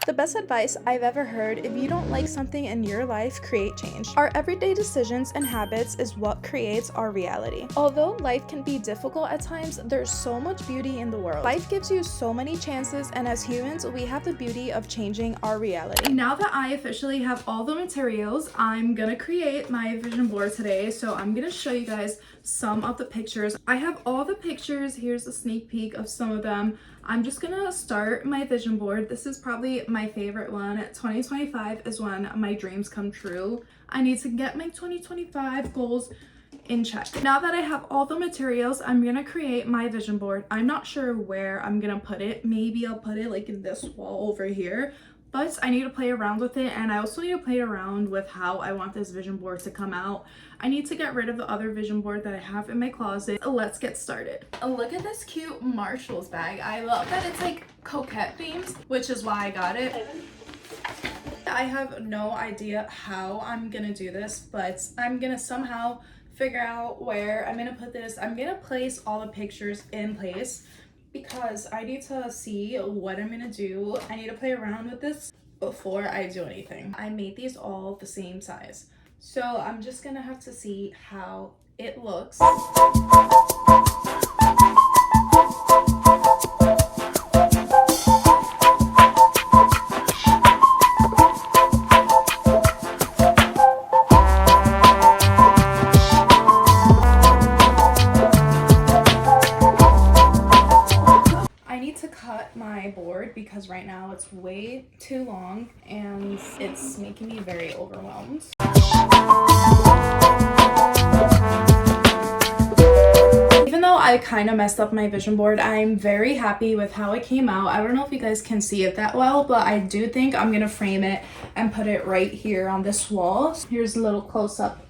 The best advice I've ever heard: if you don't like something in your life, create change. Our everyday decisions and habits is what creates our reality. Although life can be difficult at times, there's so much beauty in the world. Life gives you so many chances, and as humans, we have the beauty of changing our reality. Now that I officially have all the materials, I'm gonna create my vision board today. So I'm gonna show you guys some of the pictures. I have all the pictures. Here's a sneak peek of some of them. I'm just gonna start my vision board. This is probably my favorite one. 2025 is when my dreams come true. I need to get my 2025 goals in check. Now that I have all the materials, I'm gonna create my vision board. I'm not sure where I'm gonna put it. Maybe I'll put it like in this wall over here, but I need to play around with it, and I also need to play around with how I want this vision board to come out. I need to get rid of the other vision board that I have in my closet. Let's get started. Look at this cute Marshalls bag. I love that it's like coquette themed, which is why I got it. I have no idea how I'm gonna do this, but I'm gonna somehow figure out where I'm gonna put this. I'm gonna place all the pictures in place because I need to see what I'm gonna do. I need to play around with this before I do anything. I made these all the same size, so I'm just gonna have to see how it looks. My board because right now it's way too long and it's making me very overwhelmed. Even though I kind of messed up my vision board, I'm very happy with how it came out. I don't know if you guys can see it that well, but I do think I'm gonna frame it and put it right here on this wall. Here's a little close-up.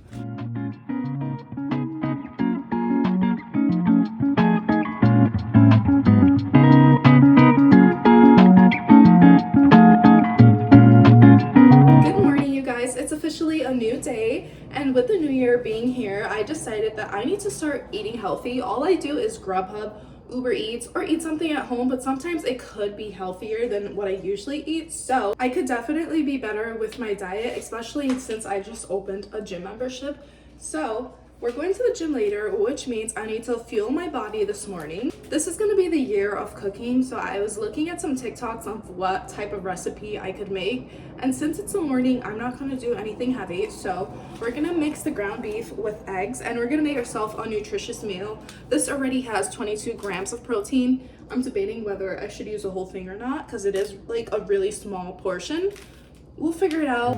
A new day, and with the new year being here, I decided that I need to start eating healthy. All I do is Grubhub, Uber Eats, or eat something at home, but sometimes it could be healthier than what I usually eat. So I could definitely be better with my diet, especially since I just opened a gym membership. So we're going to the gym later, which means I need to fuel my body this morning. This is gonna be the year of cooking, so I was looking at some TikToks on what type of recipe I could make. And since it's the morning, I'm not gonna do anything heavy, so we're gonna mix the ground beef with eggs, and we're gonna make ourselves a nutritious meal. This already has 22 grams of protein. I'm debating whether I should use the whole thing or not, because it is like a really small portion. We'll figure it out.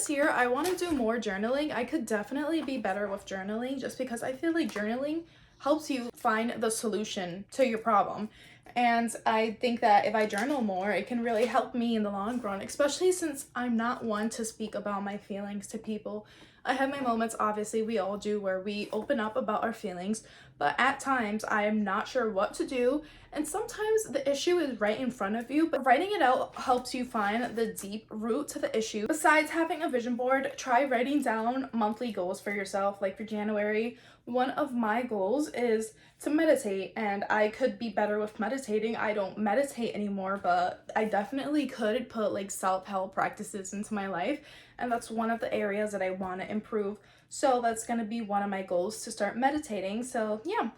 Year I want to do more journaling. I could definitely be better with journaling just because I feel like journaling helps you find the solution to your problem. And I think that if I journal more, it can really help me in the long run, especially since I'm not one to speak about my feelings to people. I have my moments, obviously we all do, where we open up about our feelings, but at times I am not sure what to do, and sometimes the issue is right in front of you, but writing it out helps you find the deep root to the issue. Besides having a vision board, try writing down monthly goals for yourself. Like for January, one of my goals is to meditate, and I could be better with meditating. I don't meditate anymore, but I definitely could put like self-help practices into my life, and that's one of the areas that I want to improve. So that's going to be one of my goals, to start meditating. So yeah.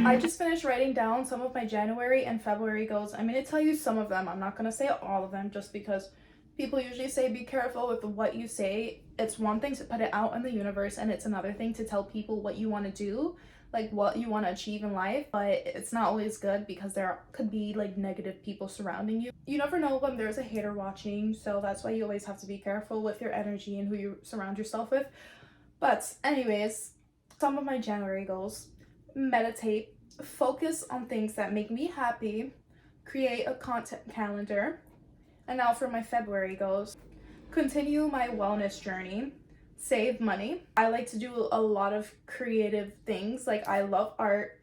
I just finished writing down some of my January and February goals. I'm going to tell you some of them. I'm not going to say all of them just because people usually say be careful with what you say. It's one thing to put it out in the universe, and it's another thing to tell people what you want to do, like what you want to achieve in life. But it's not always good because there could be like negative people surrounding you. You never know when there's a hater watching, so that's why you always have to be careful with your energy and who you surround yourself with. But anyways, some of my January goals: meditate, focus on things that make me happy, create a content calendar. And now for my February goals: continue my wellness journey, save money. I like to do a lot of creative things. Like I love art,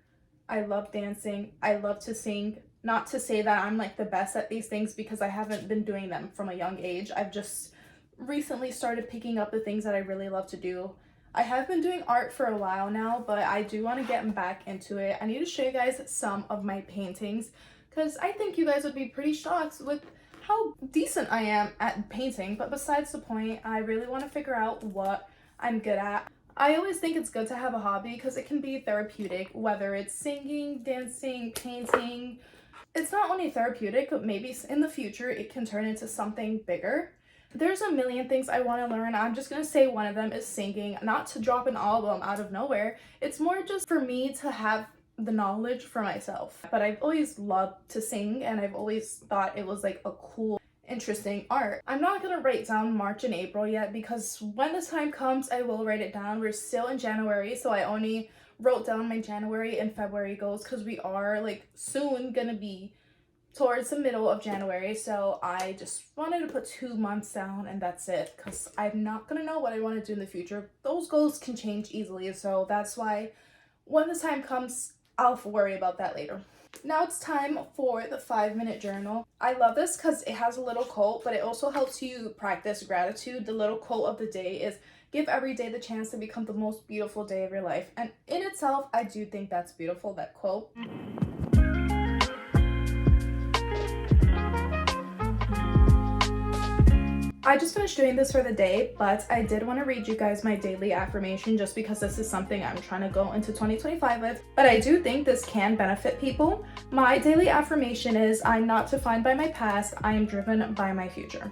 I love dancing, I love to sing. Not to say that I'm like the best at these things because I haven't been doing them from a young age. I've just recently started picking up the things that I really love to do. I have been doing art for a while now, but I do want to get back into it. I need to show you guys some of my paintings because I think you guys would be pretty shocked with how decent I am at painting. But besides the point, I really want to figure out what I'm good at. I always think it's good to have a hobby because it can be therapeutic, whether it's singing, dancing, painting. It's not only therapeutic, but maybe in the future it can turn into something bigger. There's a million things I want to learn. I'm just going to say one of them is singing. Not to drop an album out of nowhere. It's more just for me to have the knowledge for myself. But I've always loved to sing, and I've always thought it was like a cool, interesting art. I'm not going to write down March and April yet because when the time comes, I will write it down. We're still in January, so I only wrote down my January and February goals because we are like soon going to be towards the middle of January, so I just wanted to put 2 months down and that's it because I'm not gonna know what I want to do in the future. Those goals can change easily, so that's why when the time comes, I'll worry about that later. Now it's time for the 5-minute journal. I love this because it has a little quote, but it also helps you practice gratitude. The little quote of the day is, give every day the chance to become the most beautiful day of your life. And in itself, I do think that's beautiful, that quote. I just finished doing this for the day, but I did want to read you guys my daily affirmation just because this is something I'm trying to go into 2025 with. But I do think this can benefit people. My daily affirmation is, I'm not defined by my past, I am driven by my future.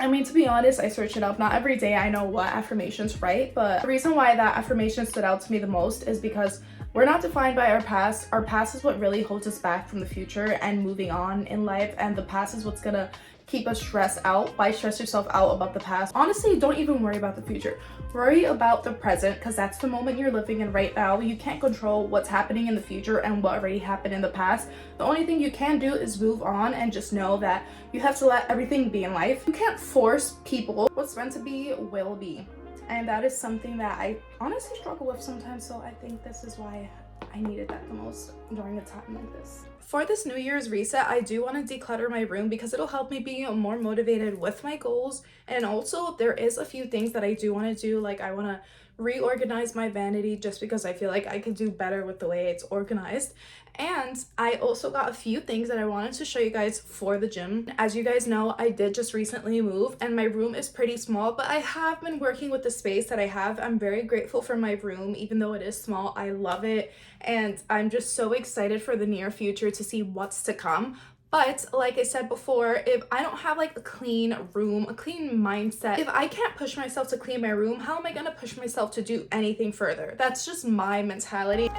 I mean, to be honest, I search it up. Not every day I know what affirmations write, but the reason why that affirmation stood out to me the most is because we're not defined by our past. Our past is what really holds us back from the future and moving on in life, and the past is what's gonna keep us stressed out. Why stress yourself out about the past? Honestly, don't even worry about the future. Worry about the present because that's the moment you're living in right now. You can't control what's happening in the future and what already happened in the past. The only thing you can do is move on and just know that you have to let everything be in life. You can't force people. What's meant to be will be. And that is something that I honestly struggle with sometimes, so I think this is why I needed that the most during a time like this. For this New Year's reset, I do want to declutter my room because it'll help me be more motivated with my goals. And also, there is a few things that I do want to do. Like I want to reorganize my vanity just because I feel like I could do better with the way it's organized. And I also got a few things that I wanted to show you guys for the gym. As you guys know, I did just recently move and my room is pretty small, but I have been working with the space that I have. I'm very grateful for my room, even though it is small. I love it. And I'm just so excited for the near future to see what's to come. But like I said before, if I don't have like a clean room, a clean mindset, if I can't push myself to clean my room, how am I gonna push myself to do anything further? That's just my mentality.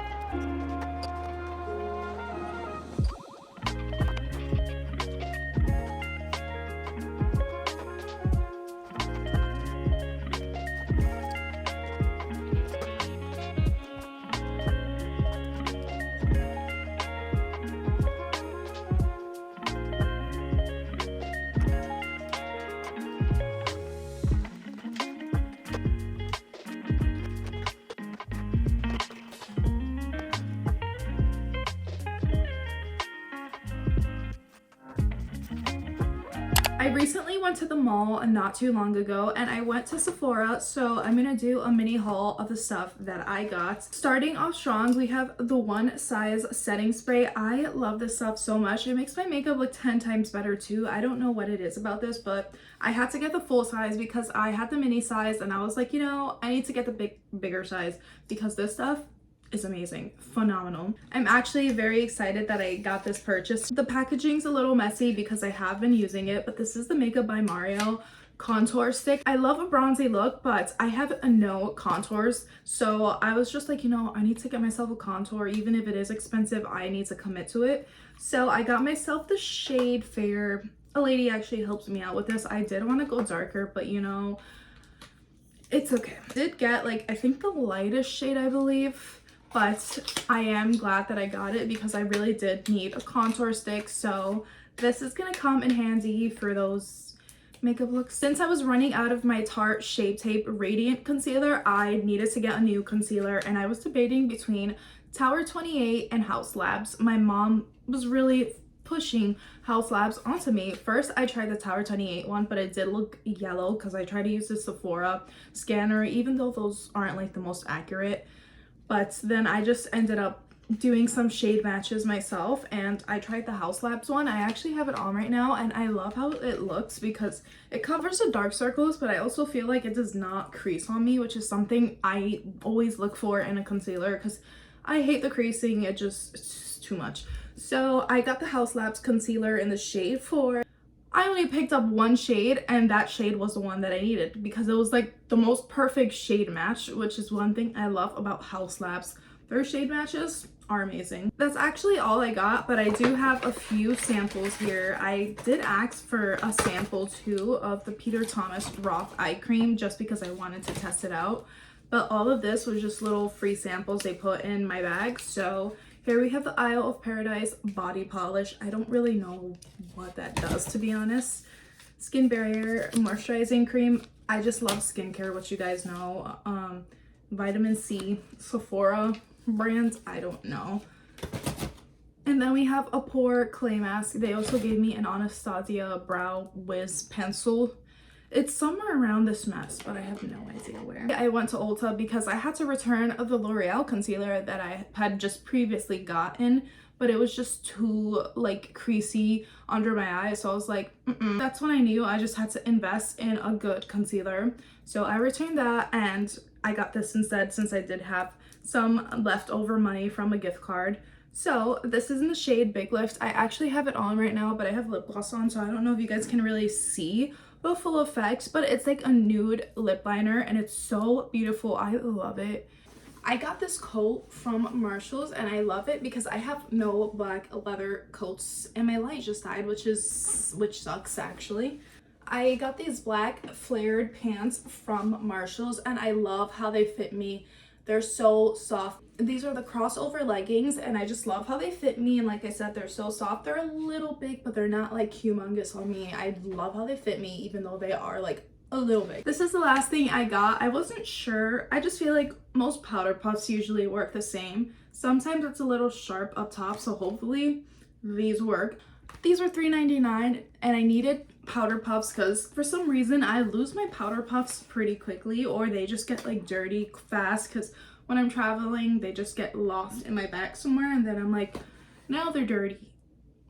I recently went to the mall not too long ago and I went to Sephora, so I'm gonna do a mini haul of the stuff that I got. Starting off strong, we have the One Size setting spray. I love this stuff so much. It makes my makeup look 10 times better too. I don't know what it is about this, but I had to get the full size because I had the mini size and I was like, you know, I need to get the bigger size because this stuff is amazing, phenomenal. I'm actually very excited that I got this purchase. The packaging's a little messy because I have been using it, but this is the Makeup by Mario contour stick. I love a bronzy look, but I have no contours, so I was just like, you know, I need to get myself a contour. Even if it is expensive, I need to commit to it. So I got myself the shade Fair. A lady actually helped me out with this. I did want to go darker, but you know, it's okay. I did get like, I think the lightest shade, I believe, but I am glad that I got it because I really did need a contour stick. So this is gonna come in handy for those makeup looks. Since I was running out of my Tarte Shape Tape Radiant Concealer, I needed to get a new concealer, and I was debating between Tower 28 and House Labs. My mom was really pushing House Labs onto me. First, I tried the Tower 28 one, but it did look yellow because I tried to use the Sephora scanner, even though those aren't like the most accurate. But then I just ended up doing some shade matches myself, and I tried the House Labs one. I actually have it on right now, and I love how it looks because it covers the dark circles, but I also feel like it does not crease on me, which is something I always look for in a concealer because I hate the creasing. It's just too much. So I got the House Labs concealer in the shade 4. I only picked up one shade, and that shade was the one that I needed because it was like the most perfect shade match, which is one thing I love about House Labs. Their shade matches are amazing. That's actually all I got, but I do have a few samples here. I did ask for a sample too of the Peter Thomas Rock Eye Cream just because I wanted to test it out. But all of this was just little free samples they put in my bag. So here we have the Isle of Paradise Body Polish. I don't really know what that does, to be honest. Skin Barrier Moisturizing Cream. I just love skincare, which you guys know. Vitamin C, Sephora brand, I don't know. And then we have a Pore Clay Mask. They also gave me an Anastasia Brow Wiz pencil. It's somewhere around this mess, but I have no idea where. I went to Ulta because I had to return the L'Oreal concealer that I had just previously gotten, but it was just too like creasy under my eyes. So I was like, That's when I knew I just had to invest in a good concealer. So I returned that, and I got this instead since I did have some leftover money from a gift card. So this is in the shade Big Lift. I actually have it on right now, but I have lip gloss on, so I don't know if you guys can really see the full effect, but it's like a nude lip liner, and it's so beautiful. I love it. I got this coat from Marshalls, and I love it because I have no black leather coats, and my light just died, which sucks actually. I got these black flared pants from Marshalls, and I love how they fit me. They're so soft. These are the crossover leggings, and I just love how they fit me. And like I said, they're so soft. They're a little big, but they're not like humongous on me. I love how they fit me, even though they are like a little big. This is the last thing I got. I wasn't sure. I just feel like most powder puffs usually work the same. Sometimes it's a little sharp up top, so hopefully these work. These were $3.99, and I needed powder puffs because for some reason I lose my powder puffs pretty quickly, or they just get like dirty fast because when I'm traveling they just get lost in my bag somewhere, and then I'm like, now they're dirty.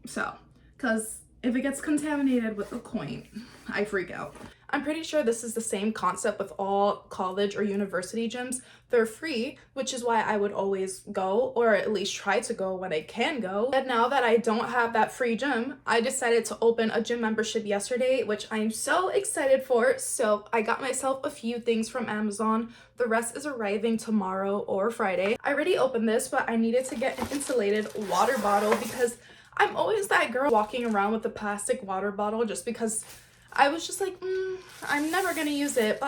So because if it gets contaminated with a coin, I freak out. I'm pretty sure this is the same concept with all college or university gyms. They're free, which is why I would always go, or at least try to go when I can go. And now that I don't have that free gym, I decided to open a gym membership yesterday, which I'm so excited for. So I got myself a few things from Amazon. The rest is arriving tomorrow or Friday. I already opened this, but I needed to get an insulated water bottle because I'm always that girl walking around with a plastic water bottle just because I was just like, I'm never gonna use it,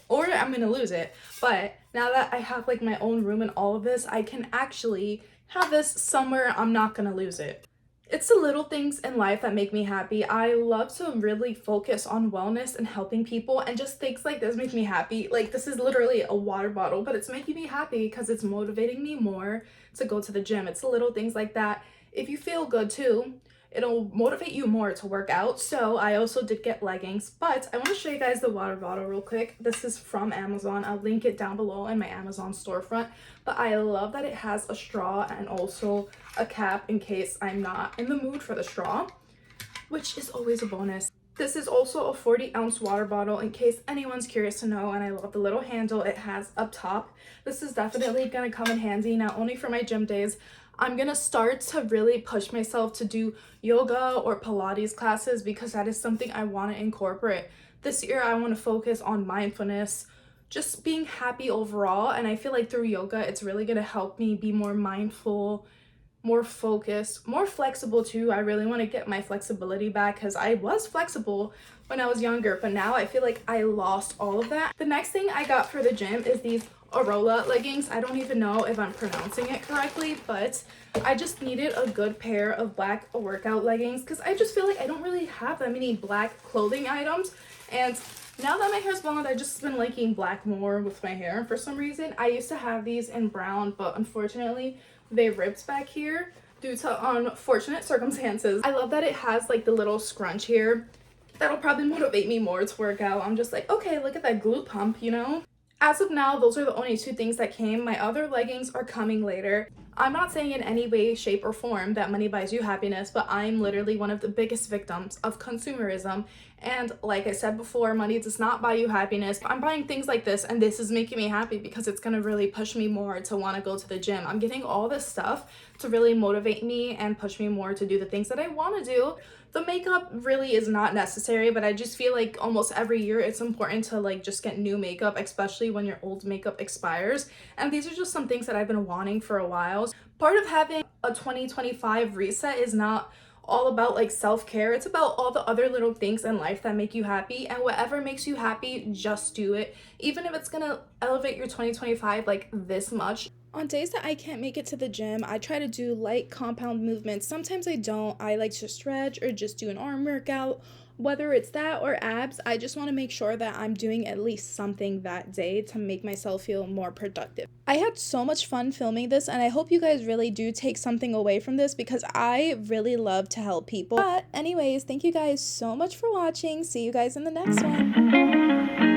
or I'm gonna lose it. But now that I have like my own room and all of this, I can actually have this somewhere I'm not gonna lose it. It's the little things in life that make me happy. I love to really focus on wellness and helping people, and just things like this make me happy. Like, this is literally a water bottle, but it's making me happy because it's motivating me more to go to the gym. It's the little things like that. If you feel good too, it'll motivate you more to work out. So I also did get leggings, but I want to show you guys the water bottle real quick. This is from Amazon. I'll link it down below in my Amazon storefront, but I love that it has a straw and also a cap in case I'm not in the mood for the straw, which is always a bonus. This is also a 40-ounce water bottle in case anyone's curious to know, and I love the little handle it has up top. This is definitely gonna come in handy not only for my gym days. I'm gonna start to really push myself to do yoga or Pilates classes because that is something I want to incorporate. This year I want to focus on mindfulness, just being happy overall, and I feel like through yoga it's really gonna help me be more mindful, more focused, more flexible too. I really want to get my flexibility back because I was flexible when I was younger, but now I feel like I lost all of that. The next thing I got for the gym is these Arola leggings. I don't even know if I'm pronouncing it correctly, but I just needed a good pair of black workout leggings because I just feel like I don't really have that many black clothing items. And now that my hair's blonde, I just been liking black more with my hair for some reason. I used to have these in brown, but unfortunately they ripped back here due to unfortunate circumstances. I love that it has like the little scrunch here. That'll probably motivate me more to work out. I'm just like, okay, look at that glute pump, you know? As of now, those are the only two things that came. My other leggings are coming later. I'm not saying in any way, shape, or form that money buys you happiness, but I'm literally one of the biggest victims of consumerism. And like I said before, money does not buy you happiness. I'm buying things like this, and this is making me happy because it's gonna really push me more to want to go to the gym. I'm getting all this stuff to really motivate me and push me more to do the things that I want to do. The makeup really is not necessary, but I just feel like almost every year it's important to like just get new makeup, especially when your old makeup expires. And these are just some things that I've been wanting for a while. Part of having a 2025 reset is not all about like self-care. It's about all the other little things in life that make you happy, and whatever makes you happy, just do it. Even if it's gonna elevate your 2025 like this much. On days that I can't make it to the gym, I try to do light compound movements. Sometimes I don't. I like to stretch or just do an arm workout. Whether it's that or abs, I just want to make sure that I'm doing at least something that day to make myself feel more productive. I had so much fun filming this, and I hope you guys really do take something away from this because I really love to help people. But anyways, thank you guys so much for watching. See you guys in the next one.